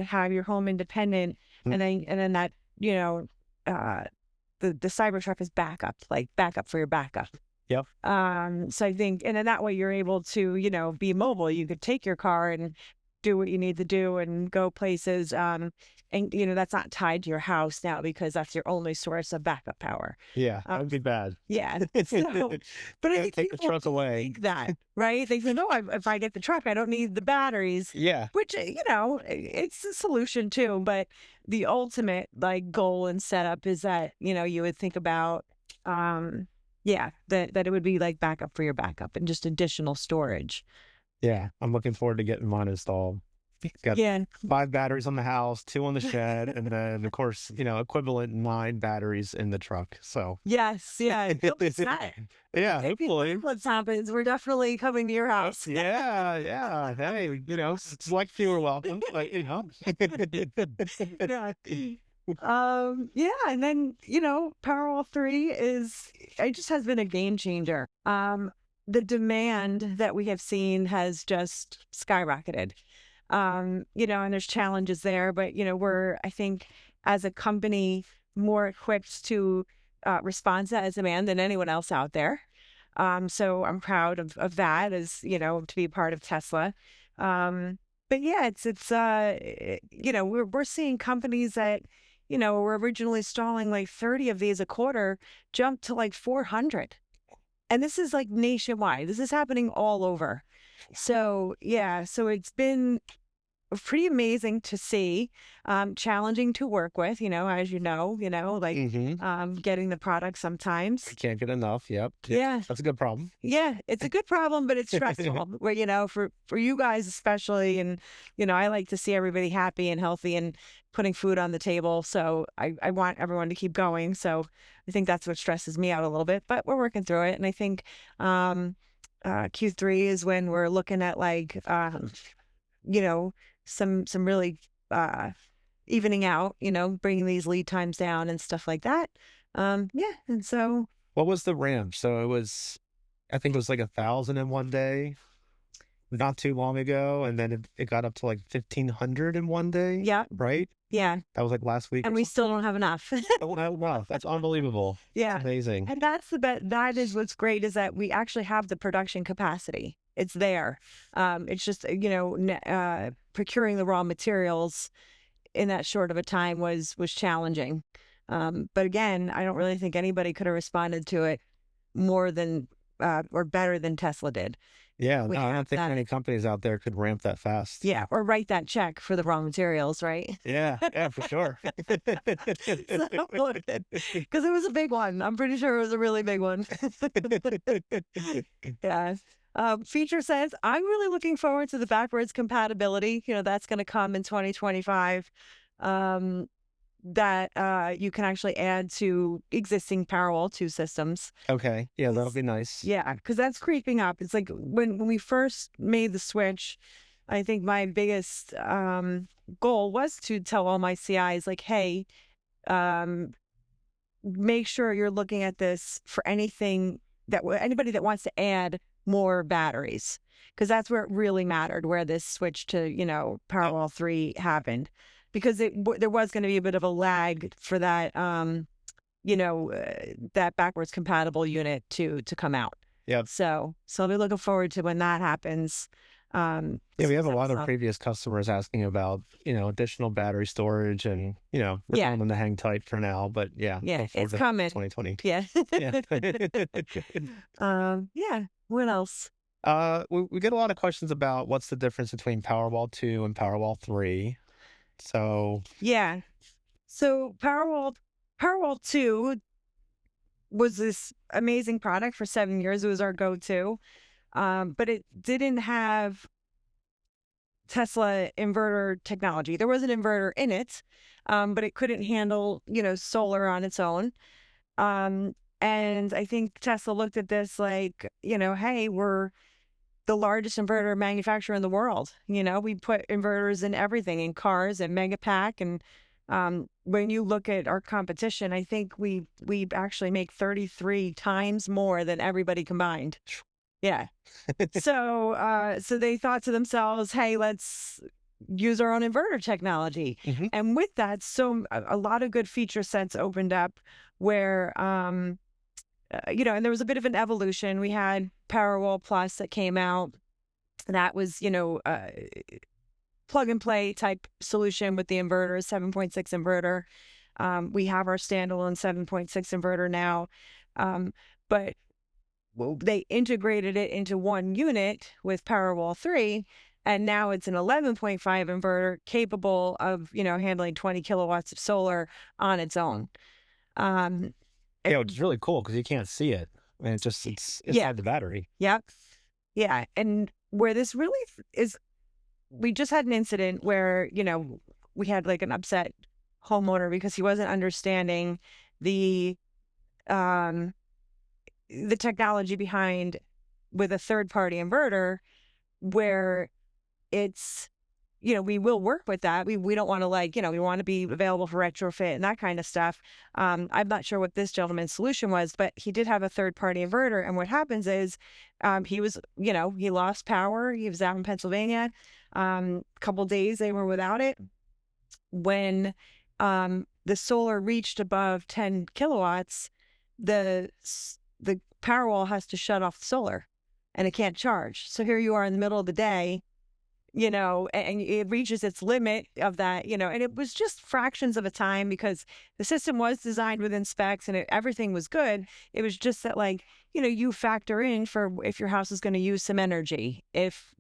have your home independent, and then that, the Cybertruck is backup for your backup. Yep. So I think, and then that way you're able to, be mobile. You could take your car and do what you need to do and go places. And that's not tied to your house now because that's your only source of backup power. Yeah, that would be bad. Yeah. So, but I think take the truck away. think that, right? They say, no, if I get the truck, I don't need the batteries. Yeah. Which, it's a solution too. But the ultimate goal and setup is that, you would think about, that it would be like backup for your backup and just additional storage. Yeah, I'm looking forward to getting mine installed. Got 5 batteries on the house, 2 on the shed, and then of course, equivalent 9 batteries in the truck. So yes, yeah, yeah, hopefully. What happens? We're definitely coming to your house. yeah. Hey, it's like fewer welcome, and then Powerwall 3 has been a game changer. The demand that we have seen has just skyrocketed. And there's challenges there, but we're, I think, as a company, more equipped to respond to that as demand than anyone else out there. So I'm proud of that as, to be part of Tesla. But yeah, we're seeing companies that, were originally installing 30 of these a quarter jump to 400. And this is nationwide. This is happening all over. So it's been pretty amazing to see, challenging to work with, as getting the product sometimes. We can't get enough. Yep. Yeah. That's a good problem. Yeah, it's a good problem, but it's stressful. Where, for you guys especially, and, I like to see everybody happy and healthy and putting food on the table. So I want everyone to keep going. So I think that's what stresses me out a little bit, but we're working through it. And I think Q3 is when we're looking at some really evening out, bringing these lead times down and stuff like that. And so. What was the ramp? So I think it was 1,000 in one day, not too long ago, and then it got up to 1,500 in one day. Yeah. Right? Yeah. That was last week. And we still don't have enough. Don't have enough. That's unbelievable. Yeah. It's amazing. And that is what's great, is that we actually have the production capacity. It's there. It's just, procuring the raw materials in that short of a time was challenging. But again, I don't really think anybody could have responded to it more than or better than Tesla did. Yeah, no, I don't think many companies out there could ramp that fast. Yeah, or write that check for the raw materials, right? Yeah, for sure. Because it was a big one. I'm pretty sure it was a really big one. Yeah. Feature says, I'm really looking forward to the backwards compatibility. That's going to come in 2025. That you can actually add to existing Powerwall 2 systems. Okay. Yeah, that'll be nice. Yeah, because that's creeping up. It's when we first made the switch, I think my biggest goal was to tell all my CIs, hey, make sure you're looking at this for anybody that wants to add more batteries, because that's where it really mattered, where this switch to, Powerwall 3 happened. Because there was going to be a bit of a lag for that, that backwards compatible unit to come out. Yep. So I'll be looking forward to when that happens. We have a lot of previous customers asking about, additional battery storage, and, we're telling them to hang tight for now, but yeah. Yeah, it's coming. 2020. Yeah. Yeah. What else? We get a lot of questions about what's the difference between Powerwall 2 and Powerwall 3. So Powerwall 2 was this amazing product for 7 years. It was our go-to, but it didn't have Tesla inverter technology. There was an inverter in it, but it couldn't handle, solar on its own. And I think Tesla looked at this hey, we're the largest inverter manufacturer in the world. We put inverters in everything, in cars and Megapack. And when you look at our competition, I think we actually make 33 times more than everybody combined. Yeah. So they thought to themselves, hey, let's use our own inverter technology. Mm-hmm. And with that, so a lot of good feature sets opened up where, and there was a bit of an evolution. We had Powerwall Plus that came out. That was, plug and play type solution with the inverter, 7.6 inverter. We have our standalone 7.6 inverter now. But they integrated it into one unit with Powerwall 3, and now it's an 11.5 inverter capable of, handling 20 kilowatts of solar on its own. It's really cool because you can't see it. And it's inside the battery. Yep. Yeah. And where this really is, we just had an incident where, we had like an upset homeowner because he wasn't understanding the technology behind with a third-party inverter, where it's, we will work with that. We don't want to we want to be available for retrofit and that kind of stuff. I'm not sure what this gentleman's solution was, but he did have a third-party inverter. And what happens is he was, he lost power. He was out in Pennsylvania. A couple days they were without it. When the solar reached above 10 kilowatts, the Powerwall has to shut off the solar and it can't charge. So here you are in the middle of the day, and it reaches its limit of that, and it was just fractions of a time because the system was designed within specs and everything was good. It was just that, you factor in for if your house is going to use some energy, if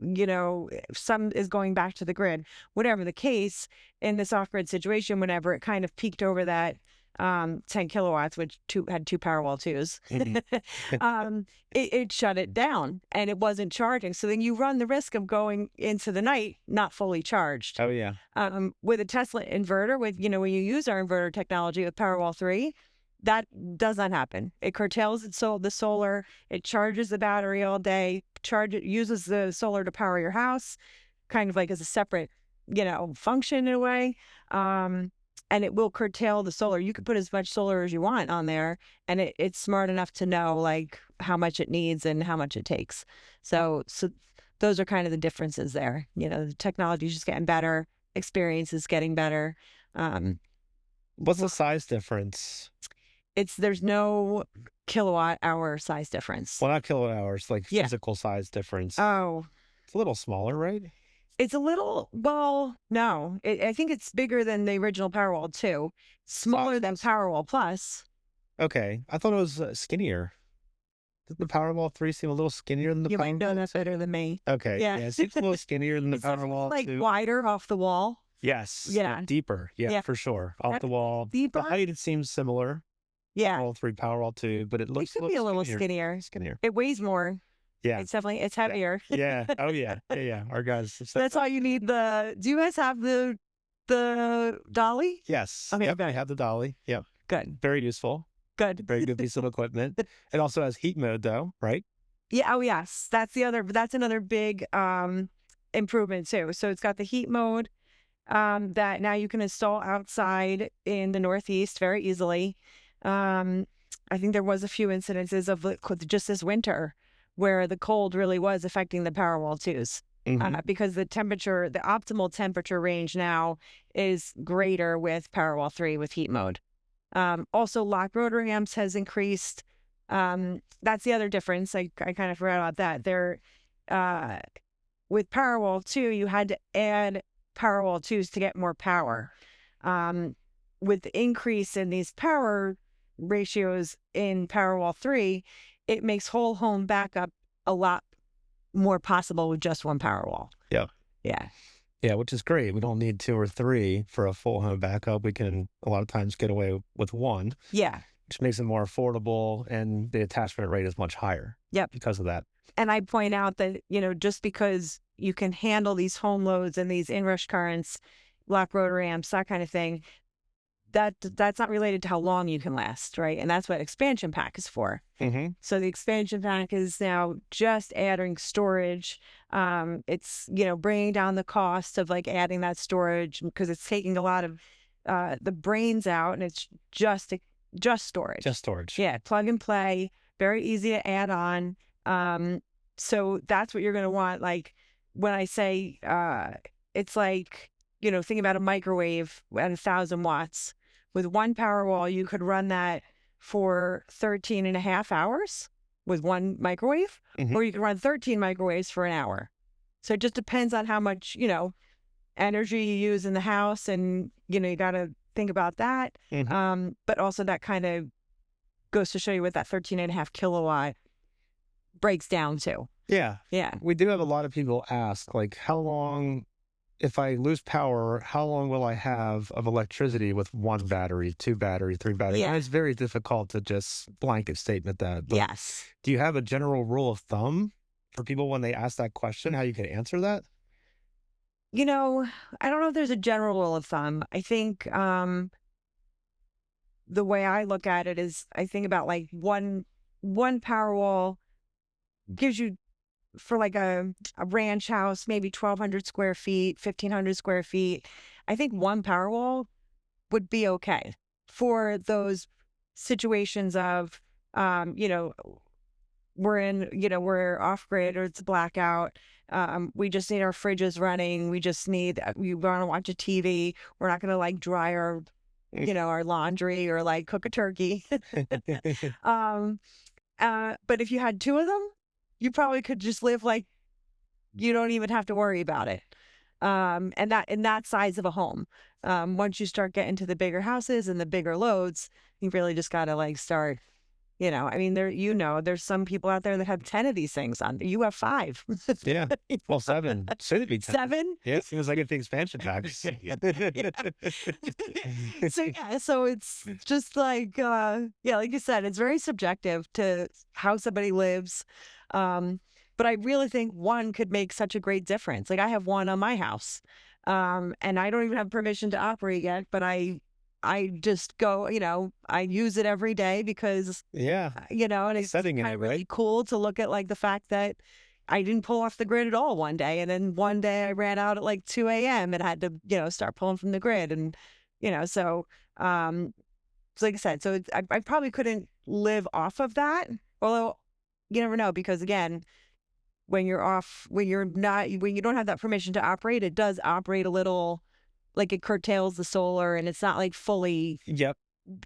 some is going back to the grid, whatever the case in this off-grid situation, whenever it kind of peaked over that 10 kilowatts, which had two Powerwall 2s, Mm-hmm. it shut it down and it wasn't charging. So then you run the risk of going into the night not fully charged. Oh, yeah. With a Tesla inverter, when you use our inverter technology with Powerwall 3, that does not happen. It curtails the solar, it charges the battery all day, uses the solar to power your house, kind of like as a separate, function in a way. And it will curtail the solar. You can put as much solar as you want on there, and it's smart enough to know how much it needs and how much it takes. So those are kind of the differences there. The technology is just getting better, experience is getting better. What's the size difference? There's no kilowatt hour size difference. Well, not kilowatt hours, physical size difference. Oh, it's a little smaller, right? It's a little, no. I think it's bigger than the original Powerwall 2. Smaller than Powerwall Plus. Okay. I thought it was skinnier. Did the Powerwall 3 seem a little skinnier than the Powerwall? You might know that better than me. Okay. Yeah, it seems a little skinnier than the Powerwall 2. Wider off the wall. Yes. Yeah. Deeper. Yeah, for sure. Off the wall. Deeper. The height, it seems similar. Yeah. Powerwall 3, Powerwall 2, but it could be a little skinnier. It weighs more. Yeah. It's heavier. Yeah. Oh, yeah. Yeah. Our guys. That's all you need. Do you guys have the dolly? Yes. Okay. Yep, I have the dolly. Yep. Good. Very useful. Good. Very good piece of equipment. It also has heat mode though, right? Yeah. Oh, yes. That's another big improvement too. So it's got the heat mode that now you can install outside in the Northeast very easily. I think there was a few incidences of just this winter where the cold really was affecting the Powerwall 2s. Mm-hmm. Because the optimal temperature range now is greater with Powerwall 3 with heat mode. Also, lock rotary amps has increased. That's the other difference. I kind of forgot about that. With Powerwall 2, you had to add Powerwall 2s to get more power. With the increase in these power ratios in Powerwall 3, it makes whole home backup a lot more possible with just one Powerwall. Yeah. Yeah. Yeah, which is great. We don't need 2 or 3 for a full home backup. We can a lot of times get away with 1. Yeah. Which makes it more affordable, and the attachment rate is much higher. Yep. Because of that. And I point out that, just because you can handle these home loads and these inrush currents, lock rotary amps, that kind of thing, that's not related to how long you can last, right? And that's what expansion pack is for. Mm-hmm. So the expansion pack is now just adding storage. It's bringing down the cost of adding that storage because it's taking a lot of the brains out, and it's just storage. Just storage. Yeah, plug and play, very easy to add on. So that's what you're going to want. When I say it's like, think about a microwave at 1,000 watts. With one Powerwall, you could run that for 13 and a half hours with one microwave, or you could run 13 microwaves for an hour. So it just depends on how much, energy you use in the house. And, you got to think about that. But also that kind of goes to show you what that 13 and a half kilowatt breaks down to. Yeah. Yeah. We do have a lot of people ask, like, how long, if I lose power, how long will I have of electricity with one battery, two battery, three battery? Yeah. And it's very difficult to just blanket statement that. But Yes. do you have a general rule of thumb for people when they ask that question, how you could answer that? I don't know if there's a general rule of thumb. I think the way I look at it is I think about like one Powerwall gives you, for like a ranch house, maybe 1,200 square feet, 1,500 square feet. I think one Powerwall would be okay for those situations of, we're off grid or it's a blackout. We just need our fridges running. We want to watch a TV. We're not going to like dry our laundry or like cook a turkey. But if you had two of them, you probably could just live like you don't even have to worry about it. And that in that size of a home. Once you start getting to the bigger houses and the bigger loads, you really just got to like start. There's some people out there that have 10 of these things on. You have 5. Yeah. Well, 7. Should it be 10? 7? Yeah. It seems like it's the expansion packs. So it's just like, like you said, it's very subjective to how somebody lives. But I really think one could make such a great difference. Like I have one on my house, and I don't even have permission to operate yet, but I just go, I use it every day because, and it's setting kind it, of really right? cool to look at like the fact that I didn't pull off the grid at all one day. And then one day I ran out at like 2 a.m. and had to, start pulling from the grid. And, so like I said, so I probably couldn't live off of that. Although you never know, because again, when you don't have that permission to operate, it does operate a little, like it curtails the solar and it's not like fully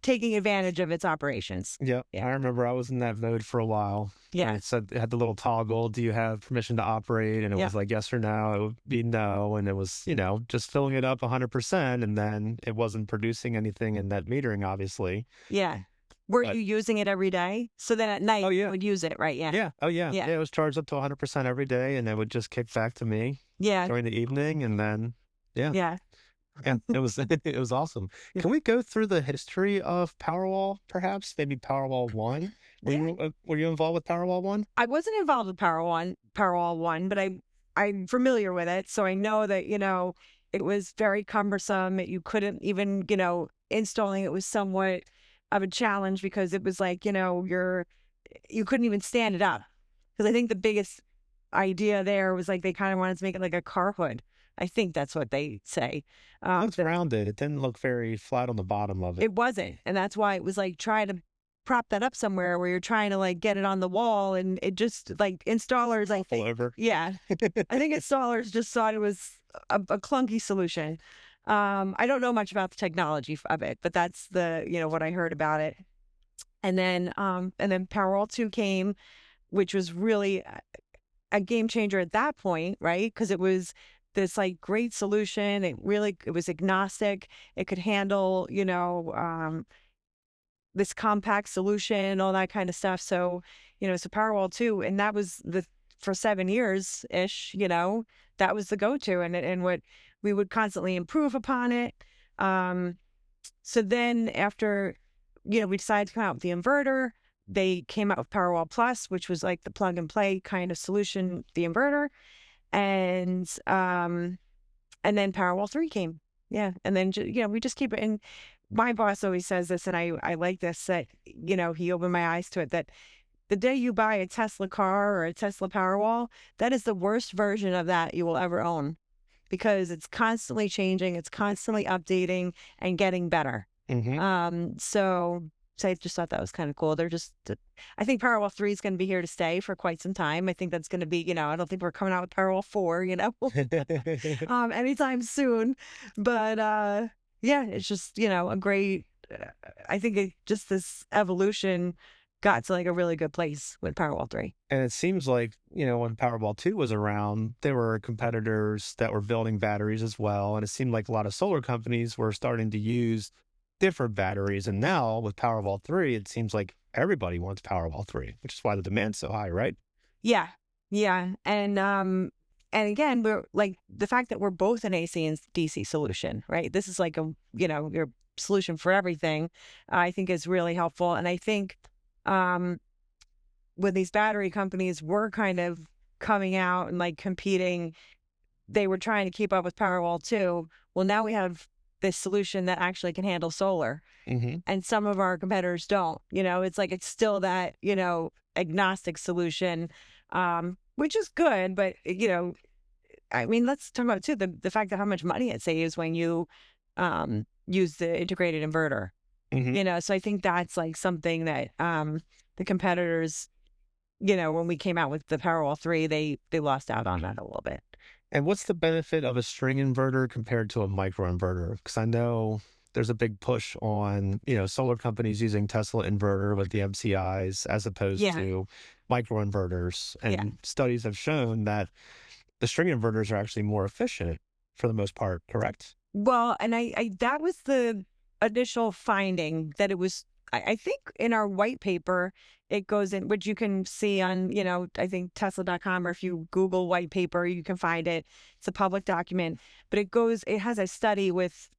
taking advantage of its operations. Yep. Yeah. I remember I was in that mode for a while. Yeah. It said, it had the little toggle, do you have permission to operate? And it was like, yes or no. It would be no. And it was, just filling it up 100%. And then it wasn't producing anything in net metering, obviously. Yeah. Were you using it every day? So then at night, you would use it, right? Yeah. Yeah. Oh, yeah. Yeah. It was charged up to 100% every day. And it would just kick back to me during the evening. And then, Yeah, it was awesome. Yeah. Can we go through the history of Powerwall, perhaps? Maybe Powerwall 1? Were you involved with Powerwall 1? I wasn't involved with Powerwall 1, but I'm familiar with it. So I know that, it was very cumbersome. You couldn't even, installing it was somewhat of a challenge because it was like, you couldn't even stand it up. Because I think the biggest idea there was like they kind of wanted to make it like a car hood. I think that's what they say. It's rounded. It didn't look very flat on the bottom of it. It wasn't. And that's why it was like trying to prop that up somewhere where you're trying to like get it on the wall. And it just like installers, I think. Over. Yeah. I think installers just thought it was a clunky solution. I don't know much about the technology of it, but that's what I heard about it. And then Powerwall 2 came, which was really a game changer at that point, right? Because it was this like great solution. It was agnostic. It could handle, this compact solution, all that kind of stuff. So, so Powerwall 2, and that was for 7 years ish, that was the go-to, and what we would constantly improve upon it. So then after, we decided to come out with the inverter. They came out with Powerwall Plus, which was like the plug and play kind of solution, the inverter. And then Powerwall 3 came. Yeah. And then, we just keep it. And my boss always says this, and I like this, that, he opened my eyes to it, that the day you buy a Tesla car or a Tesla Powerwall, that is the worst version of that you will ever own, because it's constantly changing. It's constantly updating and getting better. So So I just thought that was kind of cool. I think Powerwall 3 is going to be here to stay for quite some time. I think that's going to be, I don't think we're coming out with Powerwall 4, anytime soon. But yeah, it's just, a great, I think just this evolution got to like a really good place with Powerwall 3. And it seems like, when Powerwall 2 was around, there were competitors that were building batteries as well. And it seemed like a lot of solar companies were starting to use different batteries. And now with Powerwall 3, it seems like everybody wants Powerwall 3, which is why the demand's so high, right? Yeah. Yeah. And again, we're like the fact that we're both an AC and DC solution, right? This is like your solution for everything, I think is really helpful. And I think when these battery companies were kind of coming out and like competing, they were trying to keep up with Powerwall 2. Well, now we have this solution that actually can handle solar. And some of our competitors don't. It's like it's still that, agnostic solution, which is good. But, I mean, let's talk about, too, the fact that how much money it saves when you use the integrated inverter. So I think that's like something that the competitors, when we came out with the Powerwall 3, they lost out on that a little bit. And what's the benefit of a string inverter compared to a microinverter? Because I know there's a big push on, solar companies using Tesla inverter with the MCIs as opposed to microinverters. And studies have shown that the string inverters are actually more efficient for the most part, correct? Well, and I that was the initial finding, that it was, I think in our white paper, it goes in, which you can see on, I think Tesla.com, or if you Google white paper, you can find it. It's a public document, but it has a study with,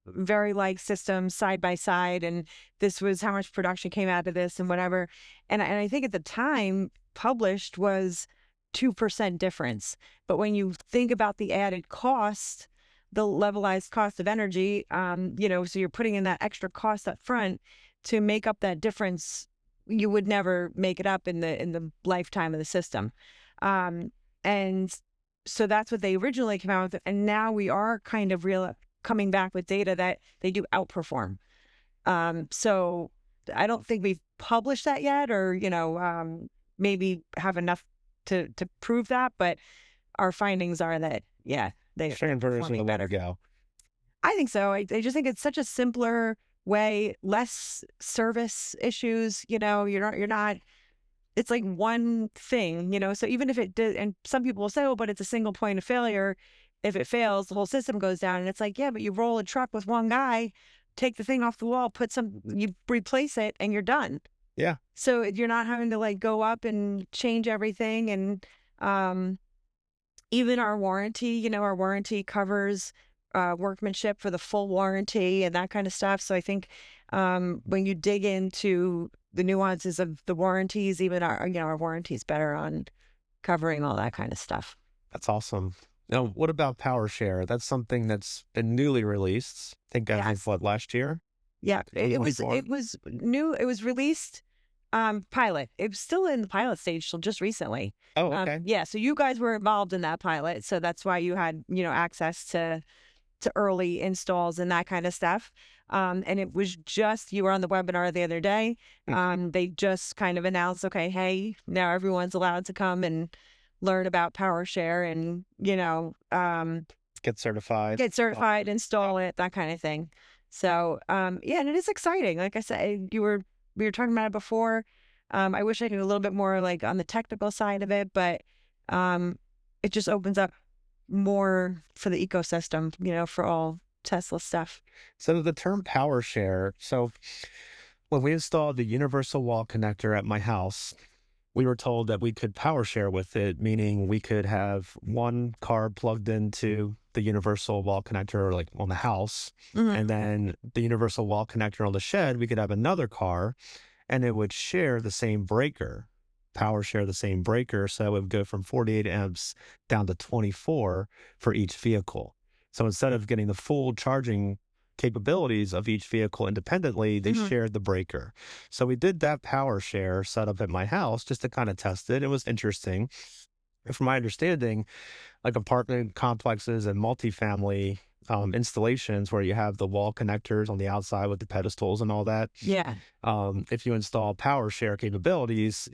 very like systems side by side. And this was how much production came out of this and whatever. And I think at the time published was 2% difference. But when you think about the added cost, the levelized cost of energy, so you're putting in that extra cost up front to make up that difference. You would never make it up in the lifetime of the system. And so that's what they originally came out with. And now we are kind of coming back with data that they do outperform. So I don't think we've published that yet, or, maybe have enough to prove that. But our findings are that, they string inverters are the way to go. I think so. I just think it's such a simpler way, less service issues. You're not. It's like one thing. So even if it did, and some people will say, "Oh, but it's a single point of failure. If it fails, the whole system goes down." And it's like, yeah, but you roll a truck with one guy, take the thing off the wall, you replace it, and you're done. Yeah. So you're not having to like go up and change everything. And even our warranty, our warranty covers workmanship for the full warranty and that kind of stuff. So I think when you dig into the nuances of the warranties, even our warranty's better on covering all that kind of stuff. That's awesome. Now, what about Powershare? That's something that's been newly released. I think last year? Yeah, it was new. It was released pilot. It was still in the pilot stage till just recently. Oh, okay. Yeah, so you guys were involved in that pilot, so that's why you had access to early installs and that kind of stuff. And it was just, you were on the webinar the other day. They just kind of announced, okay, hey, now everyone's allowed to come and learn about Powershare and get certified, install it, that kind of thing. So and it is exciting. Like I said, we were talking about it before. I wish I knew a little bit more like on the technical side of it, but it just opens up more for the ecosystem, for all Tesla stuff. So the term Powershare, so when we installed the universal wall connector at my house, we were told that we could Powershare with it, meaning we could have one car plugged into the universal wall connector like on the house, and then the universal wall connector on the shed, we could have another car and it would share the same breaker, Powershare the same breaker. So it would go from 48 amps down to 24 for each vehicle. So instead of getting the full charging capabilities of each vehicle independently, they shared the breaker. So we did that Powershare setup at my house just to kind of test it. It was interesting. from my understanding, like apartment complexes and multifamily installations where you have the wall connectors on the outside with the pedestals and all that. Yeah. If you install Powershare capabilities,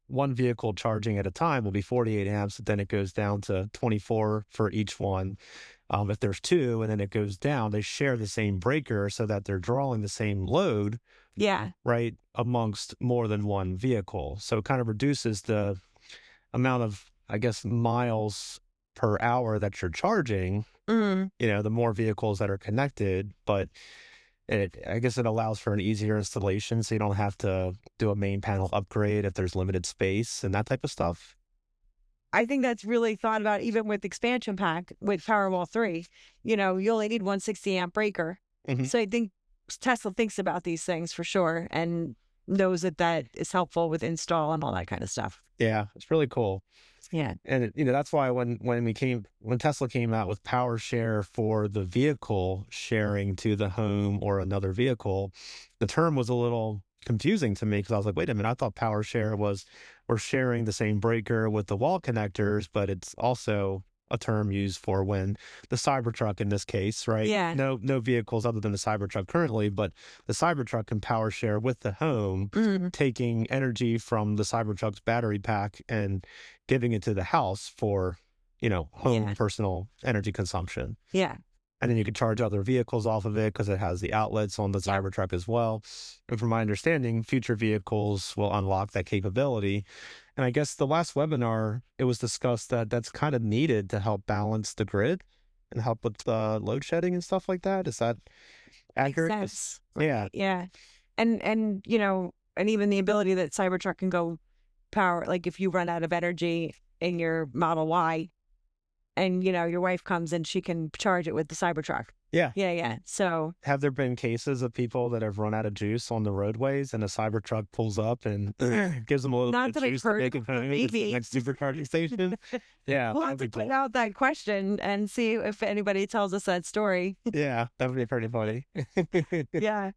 one vehicle charging at a time will be 48 amps, then it goes down to 24 for each one. If there's two and then it goes down, they share the same breaker so that they're drawing the same load. Yeah. Right. Amongst more than one vehicle. So it kind of reduces the amount of, I guess, miles per hour that you're charging, the more vehicles that are connected, but I guess it allows for an easier installation, so you don't have to do a main panel upgrade if there's limited space and that type of stuff. I think that's really thought about even with expansion pack with Powerwall 3. You only need 160 amp breaker. So I think Tesla thinks about these things for sure and knows that is helpful with install and all that kind of stuff. Yeah, it's really cool. Yeah. And that's why when Tesla came out with Powershare for the vehicle sharing to the home or another vehicle, the term was a little confusing to me because I was like, wait a minute, I thought Powershare was we're sharing the same breaker with the wall connectors, but it's also a term used for when the Cybertruck in this case, right? Yeah. No vehicles other than the Cybertruck currently, but the Cybertruck can power share with the home, taking energy from the Cybertruck's battery pack and giving it to the house for, home personal energy consumption. Yeah. And then you can charge other vehicles off of it because it has the outlets on the Cybertruck as well. And from my understanding, future vehicles will unlock that capability. And I guess the last webinar, it was discussed that that's kind of needed to help balance the grid and help with load shedding and stuff like that. Is that accurate? Makes sense. Yeah. Yeah. And and even the ability that Cybertruck can go power, like if you run out of energy in your Model Y, and your wife comes and she can charge it with the Cybertruck. Yeah. Yeah. So have there been cases of people that have run out of juice on the roadways and a Cybertruck pulls up and gives them a little bit of juice to make it home to the next supercharging station? Yeah. We'll have to put out that question and see if anybody tells us that story. Yeah, that would be pretty funny. Yeah.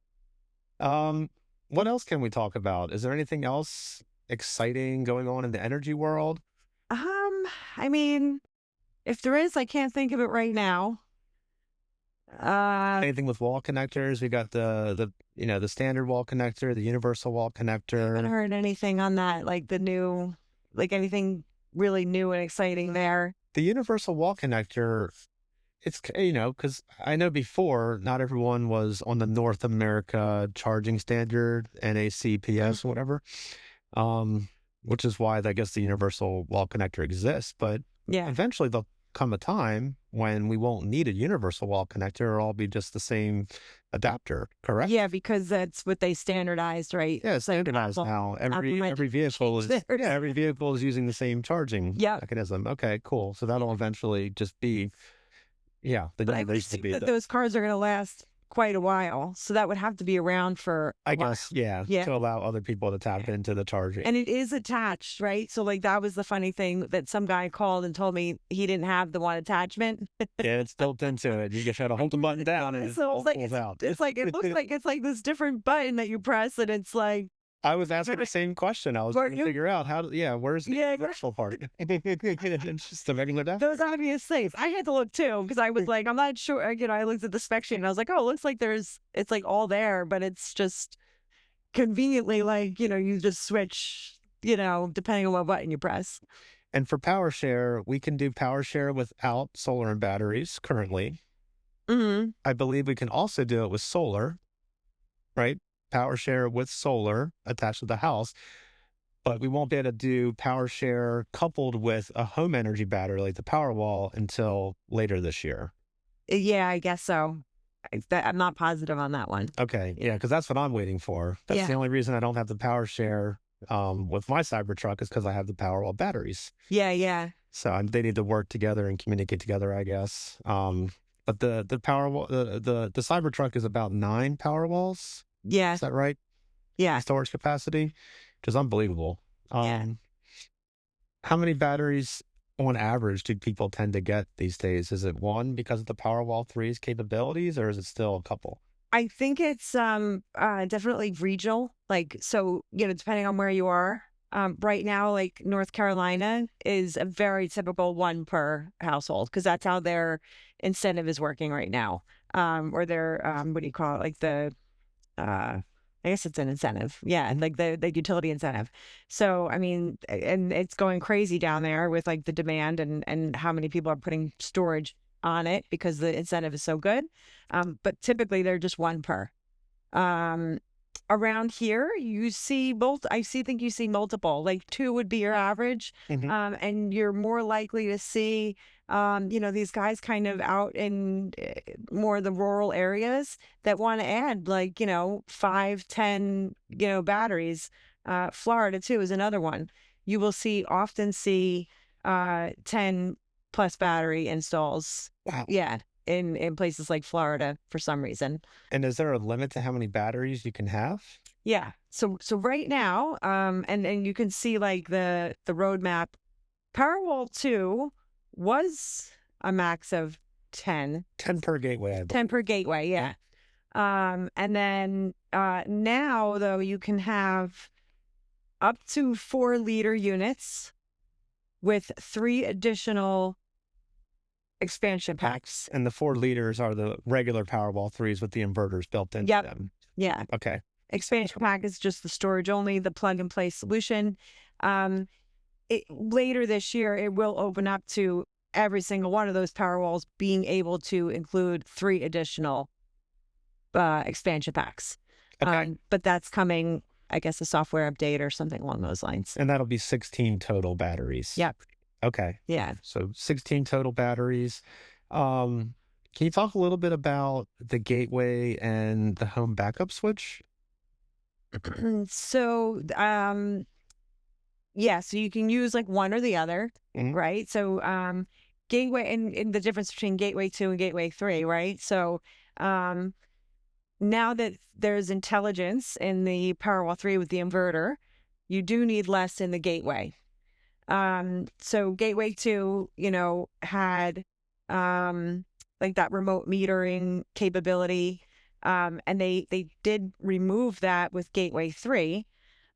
What else can we talk about? Is there anything else exciting going on in the energy world? I mean, if there is, I can't think of it right now. Anything with wall connectors? We got the standard wall connector, the universal wall connector. I haven't heard anything on that, like the new, like anything really new and exciting there. The universal wall connector, it's, because I know before not everyone was on the North America charging standard, NACPS, whatever, which is why I guess the universal wall connector exists. But yeah, eventually there'll come a time when we won't need a universal wall connector. It'll all be just the same adapter, correct? Yeah, because that's what they standardized, right? Yeah, standardized now. Every vehicle is using the same charging mechanism. Okay, cool. So that'll eventually just be, those cars are going to last quite a while, so that would have to be around for I guess to allow other people to tap into the charging. And it is attached, right? So like that was the funny thing that some guy called and told me he didn't have the one attachment. Yeah, it's built into it. You just try to hold the button down and it pulls out. It's like it looks like it's like this different button that you press and it's like I was asking the same question. I was trying to figure out where's the actual part? It's just a regular adapter. Those obvious things. I had to look too because I was like, I'm not sure. I looked at the spec sheet and I was like, oh, it looks like it's like all there, but it's just conveniently like, you just switch, depending on what button you press. And for Powershare, we can do Powershare without solar and batteries currently. I believe we can also do it with solar, right? Powershare with solar attached to the house, but we won't be able to do Powershare coupled with a home energy battery like the Powerwall until later this year. Yeah, I guess so. I'm not positive on that one. Okay, yeah, because that's what I'm waiting for. That's the only reason I don't have the Powershare with my Cybertruck is because I have the Powerwall batteries. Yeah. So they need to work together and communicate together, I guess. But the Powerwall, the Cybertruck is about 9 Powerwalls. Yeah. Is that right? Yeah. Storage capacity, which is unbelievable. How many batteries on average do people tend to get these days? Is it one because of the Powerwall 3's capabilities, or is it still a couple? I think it's definitely regional. Like, so, depending on where you are, Right now, like North Carolina is a very typical one per household because that's how their incentive is working right now. Or their, what do you call it? Like the, I guess it's an incentive. Yeah. And like the utility incentive. So, I mean, and it's going crazy down there with like the demand and how many people are putting storage on it because the incentive is so good. But typically they're just one per. Around here, you see think you see multiple, like 2 would be your average. And you're more likely to see, these guys kind of out in more of the rural areas that want to add like, 5, 10, batteries. Florida too is another one. You will often see 10 plus battery installs. Wow. Yeah. In places like Florida for some reason. And is there a limit to how many batteries you can have? Yeah. So right now, and you can see like the roadmap, Powerwall 2 was a max of 10. 10 per gateway. 10 per gateway, yeah. And then now though you can have up to 4-liter units with 3 additional expansion packs. And the 4 liters are the regular Powerwall 3s with the inverters built into them. Yeah. Okay. Expansion pack is just the storage only, the plug and play solution. Later this year, it will open up to every single one of those Powerwalls being able to include 3 additional expansion packs. Okay. But that's coming, I guess, a software update or something along those lines. And that'll be 16 total batteries. Yep. Okay. Yeah. So 16 total batteries. Can you talk a little bit about the gateway and the home backup switch? So, so you can use like one or the other, right? So, gateway and the difference between gateway 2 and gateway 3, right? So, now that there's intelligence in the Powerwall 3 with the inverter, you do need less in the gateway. So gateway 2, had, like that remote metering capability. And they did remove that with gateway 3.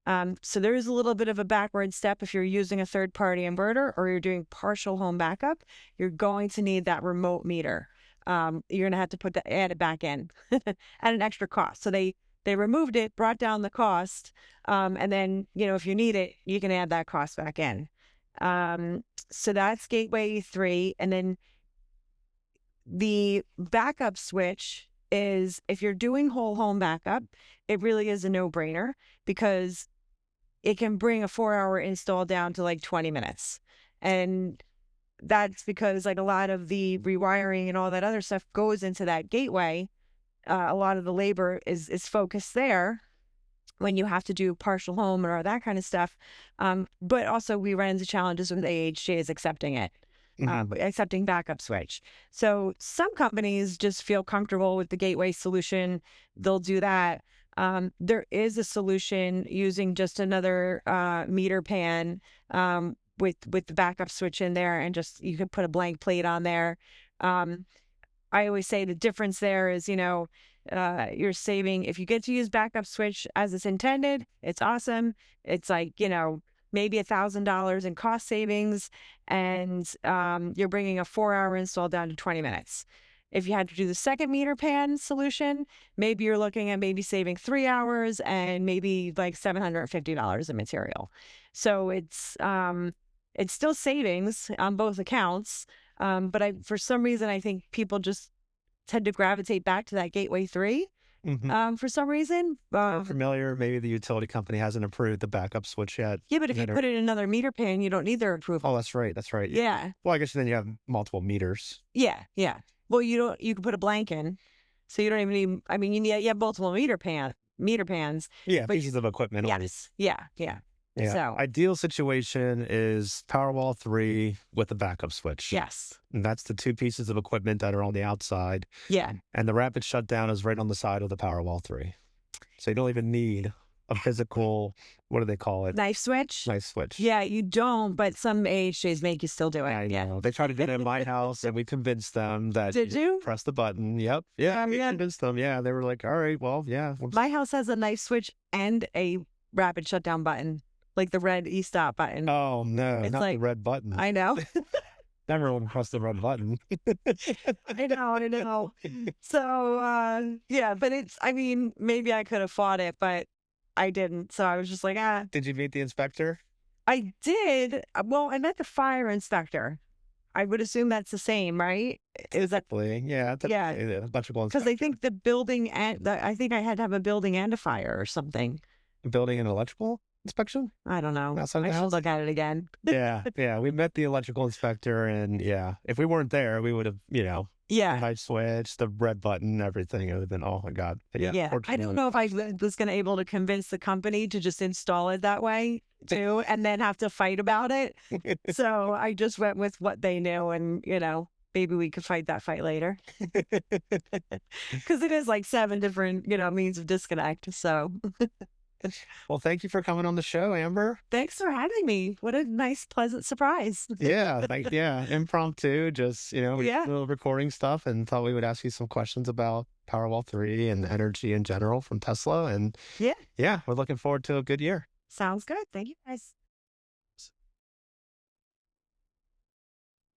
So there's a little bit of a backward step if you're using a third-party inverter or you're doing partial home backup. You're going to need that remote meter. You're going to have to add it back in at an extra cost. So they removed it, brought down the cost, and then, if you need it, you can add that cost back in. So that's gateway 3. And then the backup switch is, if you're doing whole home backup, it really is a no-brainer because it can bring a 4-hour install down to like 20 minutes. And that's because like a lot of the rewiring and all that other stuff goes into that gateway. A lot of the labor is focused there when you have to do partial home or that kind of stuff. But also we run into challenges with AHJs accepting it, accepting backup switch. So some companies just feel comfortable with the gateway solution. They'll do that. There is a solution using just another meter pan with the backup switch in there, and just you can put a blank plate on there. I always say the difference there is, you're saving, if you get to use backup switch as it's intended, it's awesome. It's like, maybe $1,000 in cost savings, and you're bringing a 4-hour install down to 20 minutes. If you had to do the second meter pan solution, maybe you're looking at maybe saving 3 hours and maybe like $750 in material. So it's still savings on both accounts. But for some reason, I think people just tend to gravitate back to that gateway 3 for some reason. Familiar, maybe the utility company hasn't approved the backup switch yet. Yeah, but if you put in another meter pan, you don't need their approval. Oh, that's right. Yeah. Well, I guess then you have multiple meters. Yeah. Well, you can put a blank in, so you don't even need. You have multiple meter pans. Yeah, pieces of equipment. Yes. Yeah. So ideal situation is Powerwall 3 with a backup switch. Yes. And that's the 2 pieces of equipment that are on the outside. Yeah. And the rapid shutdown is right on the side of the Powerwall 3. So you don't even need a physical, what do they call it? Knife switch? Knife switch. Yeah, you don't, but some AHJs make you still do it. I know. They tried to do it in my house, and we convinced them that Did you? press the button. Yep. Yeah, we convinced them. Yeah, they were like, all right, well, yeah. My house has a knife switch and a rapid shutdown button. like the red e-stop button. Oh no, it's not like, the red button. I know. Everyone pressed the red button. I know. So, yeah, but I mean, maybe I could have fought it, but I didn't. So I was just like, ah. Did you meet the inspector? I did. Well, I met the fire inspector. I would assume that's the same, right? Is that? Yeah. Yeah. Electrical inspector. Because I think the building I think I had to have a building and a fire or something. Building and electrical inspection? I don't know. I should look at it again. Yeah. We met the electrical inspector, and if we weren't there, we would have, the light switch, the red button, everything. It would have been, oh my God. But yeah. I don't know if I was going to able to convince the company to just install it that way too, and then have to fight about it. So I just went with what they knew, and maybe we could fight that fight later. Because it is like 7 different, means of disconnect. So. Well, thank you for coming on the show, Amber. Thanks for having me. What a nice, pleasant surprise. Impromptu, just, little recording stuff, and thought we would ask you some questions about Powerwall 3 and energy in general from Tesla. And we're looking forward to a good year. Sounds good. Thank you, guys.